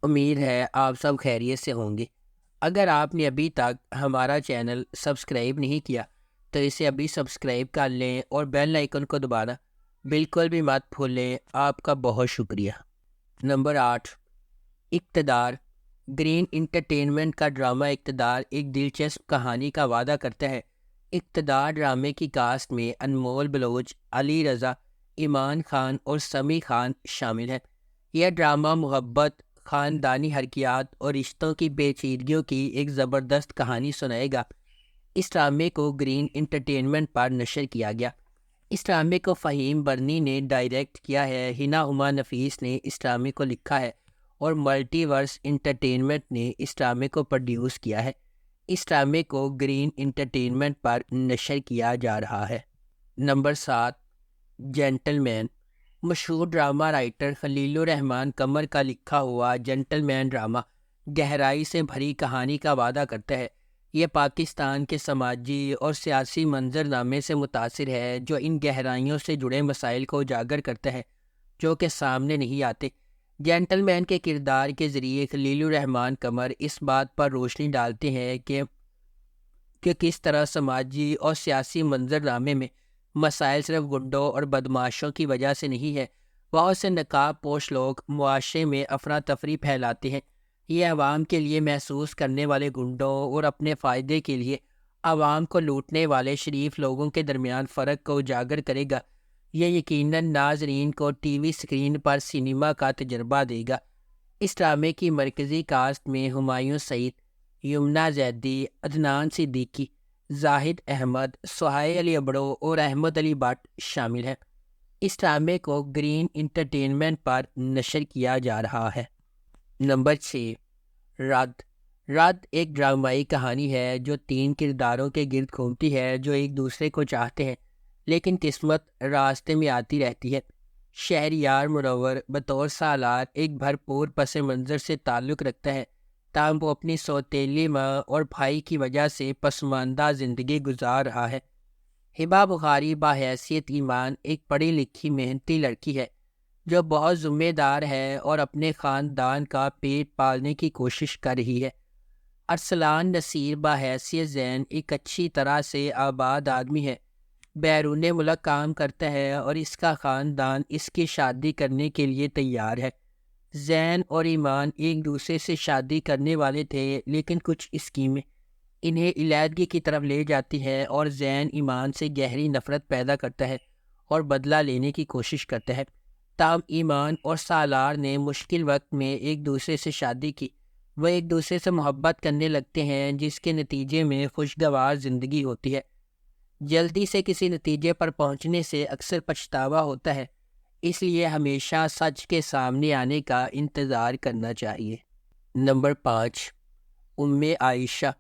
امید ہے آپ سب خیریت سے ہوں گے۔ اگر آپ نے ابھی تک ہمارا چینل سبسکرائب نہیں کیا تو اسے ابھی سبسکرائب کر لیں اور بیل آئیکن کو دبانا بالکل بھی مت بھولیں۔ آپ کا بہت شکریہ۔ نمبر 8، اقتدار۔ گرین انٹرٹینمنٹ کا ڈرامہ اقتدار ایک دلچسپ کہانی کا وعدہ کرتا ہے۔ اقتدار ڈرامے کی کاسٹ میں انمول بلوچ، علی رضا، ایمان خان اور سمیع خان شامل ہیں۔ یہ ڈرامہ محبت، خاندانی حرکیات اور رشتوں کی پیچیدگیوں کی ایک زبردست کہانی سنائے گا۔ اس ڈرامے کو گرین انٹرٹینمنٹ پر نشر کیا گیا۔ اس ڈرامے کو فہیم برنی نے ڈائریکٹ کیا ہے، ہنا ہما نفیس نے اس ڈرامے کو لکھا ہے اور ملٹی ورس انٹرٹینمنٹ نے اس ڈرامے کو پروڈیوس کیا ہے۔ اس ڈرامے کو گرین انٹرٹینمنٹ پر نشر کیا جا رہا ہے۔ نمبر 7، جینٹل مین۔ مشہور ڈرامہ رائٹر خلیل الرحمن قمر کا لکھا ہوا جینٹل مین ڈرامہ گہرائی سے بھری کہانی کا وعدہ کرتا ہے۔ یہ پاکستان کے سماجی اور سیاسی منظرنامے سے متاثر ہے جو ان گہرائیوں سے جڑے مسائل کو اجاگر کرتا ہے جو کہ سامنے نہیں آتے۔ جینٹل مین کے کردار کے ذریعے خلیل الرحمن قمر اس بات پر روشنی ڈالتے ہیں کہ کس طرح سماجی اور سیاسی منظرنامے میں مسائل صرف گنڈوں اور بدماشوں کی وجہ سے نہیں ہے۔ بہت سے نقاب پوش لوگ معاشرے میں افراتفری پھیلاتے ہیں۔ یہ عوام کے لیے محسوس کرنے والے گنڈوں اور اپنے فائدے کے لیے عوام کو لوٹنے والے شریف لوگوں کے درمیان فرق کو اجاگر کرے گا۔ یہ یقیناً ناظرین کو ٹی وی اسکرین پر سینما کا تجربہ دے گا۔ اس ڈرامے کی مرکزی کاسٹ میں ہمایوں سعید، یمنا زیدی، عدنان صدیقی، زاہد احمد، سہیل علی ابڑو اور احمد علی بٹ شامل ہیں۔ اس ڈرامے کو گرین انٹرٹینمنٹ پر نشر کیا جا رہا ہے۔ نمبر 6، رد۔ رد ایک ڈرامائی کہانی ہے جو 3 کرداروں کے گرد گھومتی ہے جو ایک دوسرے کو چاہتے ہیں لیکن قسمت راستے میں آتی رہتی ہے۔ شہریار منور بطور سالار ایک بھرپور پس منظر سے تعلق رکھتا ہے تاہم وہ اپنی سوتیلی ماں اور بھائی کی وجہ سے پسماندہ زندگی گزار رہا ہے۔ ہبہ بخاری بحیثیت ایمان ایک پڑھی لکھی محنتی لڑکی ہے جو بہت ذمہ دار ہے اور اپنے خاندان کا پیٹ پالنے کی کوشش کر رہی ہے۔ ارسلان نصیر بحیثیت زین ایک اچھی طرح سے آباد آدمی ہے، بیرون ملک کام کرتا ہے اور اس کا خاندان اس کی شادی کرنے کے لیے تیار ہے۔ زین اور ایمان ایک دوسرے سے شادی کرنے والے تھے لیکن کچھ اسکیمیں انہیں علیحدگی کی طرف لے جاتی ہیں اور زین ایمان سے گہری نفرت پیدا کرتا ہے اور بدلہ لینے کی کوشش کرتا ہے۔ تاہم ایمان اور سالار نے مشکل وقت میں ایک دوسرے سے شادی کی۔ وہ ایک دوسرے سے محبت کرنے لگتے ہیں جس کے نتیجے میں خوشگوار زندگی ہوتی ہے۔ جلدی سے کسی نتیجے پر پہنچنے سے اکثر پچھتاوا ہوتا ہے، اس لیے ہمیشہ سچ کے سامنے آنے کا انتظار کرنا چاہیے۔ نمبر 5، ام عائشہ۔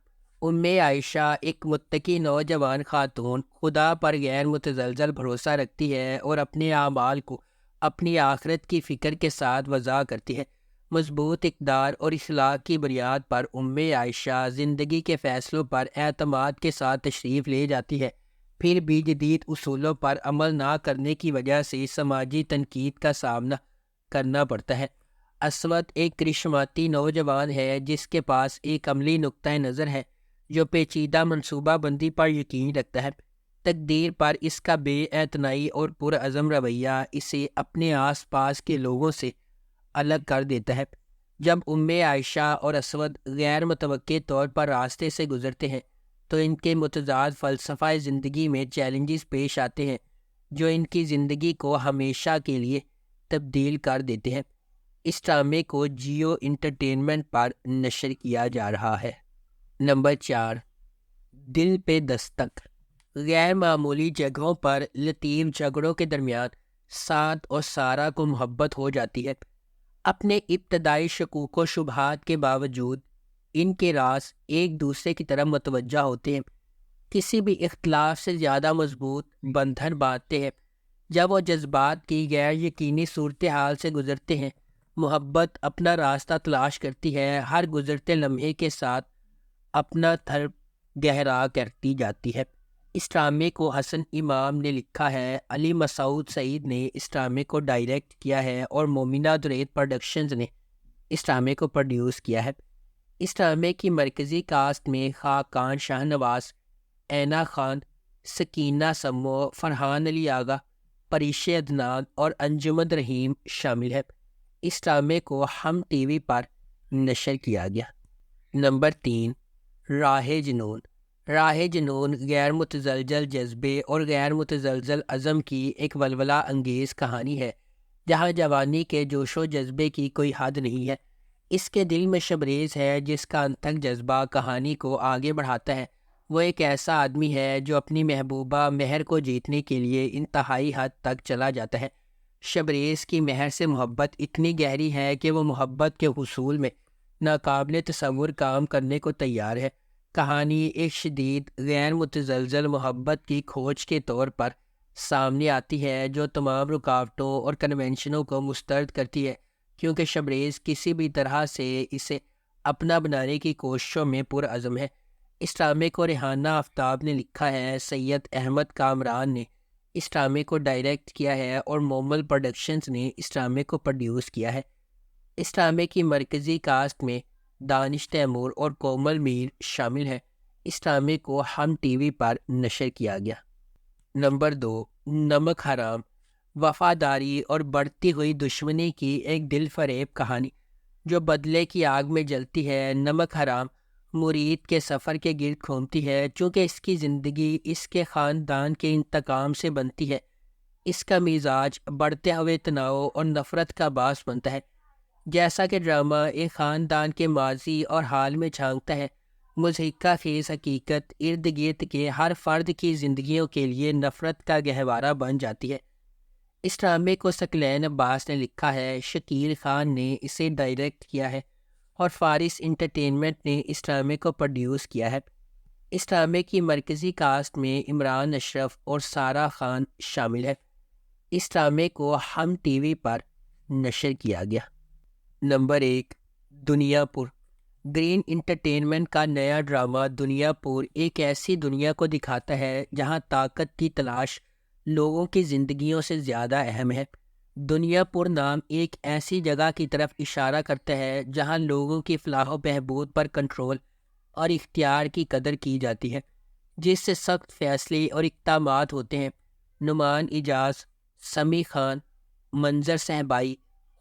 ام عائشہ ایک متقی نوجوان خاتون خدا پر غیر متزلزل بھروسہ رکھتی ہے اور اپنے اعمال کو اپنی آخرت کی فکر کے ساتھ وضع کرتی ہے۔ مضبوط اقدار اور اخلاق کی بنیاد پر ام عائشہ زندگی کے فیصلوں پر اعتماد کے ساتھ تشریف لے جاتی ہے، پھر بھی جدید اصولوں پر عمل نہ کرنے کی وجہ سے سماجی تنقید کا سامنا کرنا پڑتا ہے۔ اسود ایک کرشماتی نوجوان ہے جس کے پاس ایک عملی نقطۂ نظر ہے جو پیچیدہ منصوبہ بندی پر یقین رکھتا ہے۔ تقدیر پر اس کا بے اعتنائی اور پرعزم رویہ اسے اپنے آس پاس کے لوگوں سے الگ کر دیتا ہے۔ جب ام عائشہ اور اسود غیر متوقع طور پر راستے سے گزرتے ہیں تو ان کے متضاد فلسفہ زندگی میں چیلنجز پیش آتے ہیں جو ان کی زندگی کو ہمیشہ کے لیے تبدیل کر دیتے ہیں۔ اس ڈرامے کو جیو انٹرٹینمنٹ پر نشر کیا جا رہا ہے۔ نمبر 4، دل پہ دستک۔ غیر معمولی جگہوں پر لطیف جھگڑوں کے درمیان سعد اور سارہ کو محبت ہو جاتی ہے۔ اپنے ابتدائی شکوک و شبہات کے باوجود ان کے راز ایک دوسرے کی طرف متوجہ ہوتے ہیں، کسی بھی اختلاف سے زیادہ مضبوط بندھن باندھتے ہیں۔ جب وہ جذبات کی غیر یقینی صورتحال سے گزرتے ہیں، محبت اپنا راستہ تلاش کرتی ہے، ہر گزرتے لمحے کے ساتھ اپنا تھر گہرا کرتی جاتی ہے۔ اس ڈرامے کو حسن امام نے لکھا ہے، علی مسعود سعید نے اس ڈرامے کو ڈائریکٹ کیا ہے اور مومنہ درید پروڈکشنز نے اس ڈرامے کو پروڈیوس کیا ہے۔ اس ڈرامے کی مرکزی کاسٹ میں خاقان شاہ نواز، اینا خان، سکینہ سمو، فرحان علی آغا، پریش عدنان اور انجمن رحیم شامل ہے۔ اس ڈرامے کو ہم ٹی وی پر نشر کیا گیا۔ نمبر 3، راہ جنون۔ راہ جنون غیر متزلزل جذبے اور غیر متزلزل عزم کی ایک ولولہ انگیز کہانی ہے جہاں جوانی کے جوش و جذبے کی کوئی حد نہیں ہے۔ اس کے دل میں شبریز ہے جس کا انتھک جذبہ کہانی کو آگے بڑھاتا ہے۔ وہ ایک ایسا آدمی ہے جو اپنی محبوبہ مہر کو جیتنے کے لیے انتہائی حد تک چلا جاتا ہے۔ شبریز کی مہر سے محبت اتنی گہری ہے کہ وہ محبت کے حصول میں ناقابل تصور کام کرنے کو تیار ہے۔ کہانی ایک شدید غیر متزلزل محبت کی کھوج کے طور پر سامنے آتی ہے جو تمام رکاوٹوں اور کنونشنوں کو مسترد کرتی ہے، کیونکہ شبریز کسی بھی طرح سے اسے اپنا بنانے کی کوششوں میں پرعزم ہے۔ اس ڈرامے کو ریحانہ آفتاب نے لکھا ہے، سید احمد کامران نے اس ڈرامے کو ڈائریکٹ کیا ہے اور مومل پروڈکشنز نے اس ڈرامے کو پروڈیوس کیا ہے۔ اس ڈرامے کی مرکزی کاسٹ میں دانش تیمور اور کومل میر شامل ہیں۔ اس ڈرامے کو ہم ٹی وی پر نشر کیا گیا۔ نمبر 2، نمک حرام۔ وفاداری اور بڑھتی ہوئی دشمنی کی ایک دل فریب کہانی جو بدلے کی آگ میں جلتی ہے۔ نمک حرام مرید کے سفر کے گرد گھومتی ہے، چونکہ اس کی زندگی اس کے خاندان کے انتقام سے بنتی ہے۔ اس کا مزاج بڑھتے ہوئے تناؤ اور نفرت کا باعث بنتا ہے۔ جیسا کہ ڈرامہ ایک خاندان کے ماضی اور حال میں جھانکتا ہے، مضحکہ خیز حقیقت ارد گرد کے ہر فرد کی زندگیوں کے لیے نفرت کا گہوارہ بن جاتی ہے۔ اس ڈرامے کو ثقلین عباس نے لکھا ہے، شکیل خان نے اسے ڈائریکٹ کیا ہے اور فارس انٹرٹینمنٹ نے اس ڈرامے کو پروڈیوس کیا ہے۔ اس ڈرامے کی مرکزی کاسٹ میں عمران اشرف اور سارہ خان شامل ہے۔ اس ڈرامے کو ہم ٹی وی پر نشر کیا گیا۔ نمبر 1، دنیا پور۔ گرین انٹرٹینمنٹ کا نیا ڈرامہ دنیا پور ایک ایسی دنیا کو دکھاتا ہے جہاں طاقت کی تلاش لوگوں کی زندگیوں سے زیادہ اہم ہے۔ دنیا پور نام ایک ایسی جگہ کی طرف اشارہ کرتا ہے جہاں لوگوں کی فلاح و بہبود پر کنٹرول اور اختیار کی قدر کی جاتی ہے، جس سے سخت فیصلے اور اقدامات ہوتے ہیں۔ نعمان اجاز، سمیع خان، منظر صہبائی،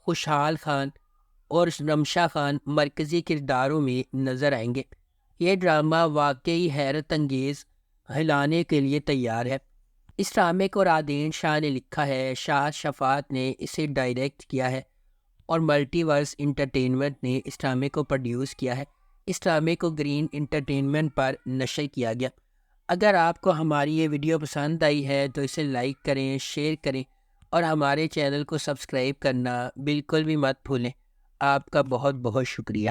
خوشحال خان اور رمشا خان مرکزی کرداروں میں نظر آئیں گے۔ یہ ڈرامہ واقعی حیرت انگیز ہلانے کے لیے تیار ہے۔ اس ڈرامے کو رادین شاہ نے لکھا ہے، شاہد شفاعت نے اسے ڈائریکٹ کیا ہے اور ملٹی ورس انٹرٹینمنٹ نے اس ڈرامے کو پروڈیوس کیا ہے۔ اس ڈرامے کو گرین انٹرٹینمنٹ پر نشر کیا گیا۔ اگر آپ کو ہماری یہ ویڈیو پسند آئی ہے تو اسے لائک کریں، شیئر کریں اور ہمارے چینل کو سبسکرائب کرنا بالکل بھی مت بھولیں۔ آپ کا بہت بہت شکریہ۔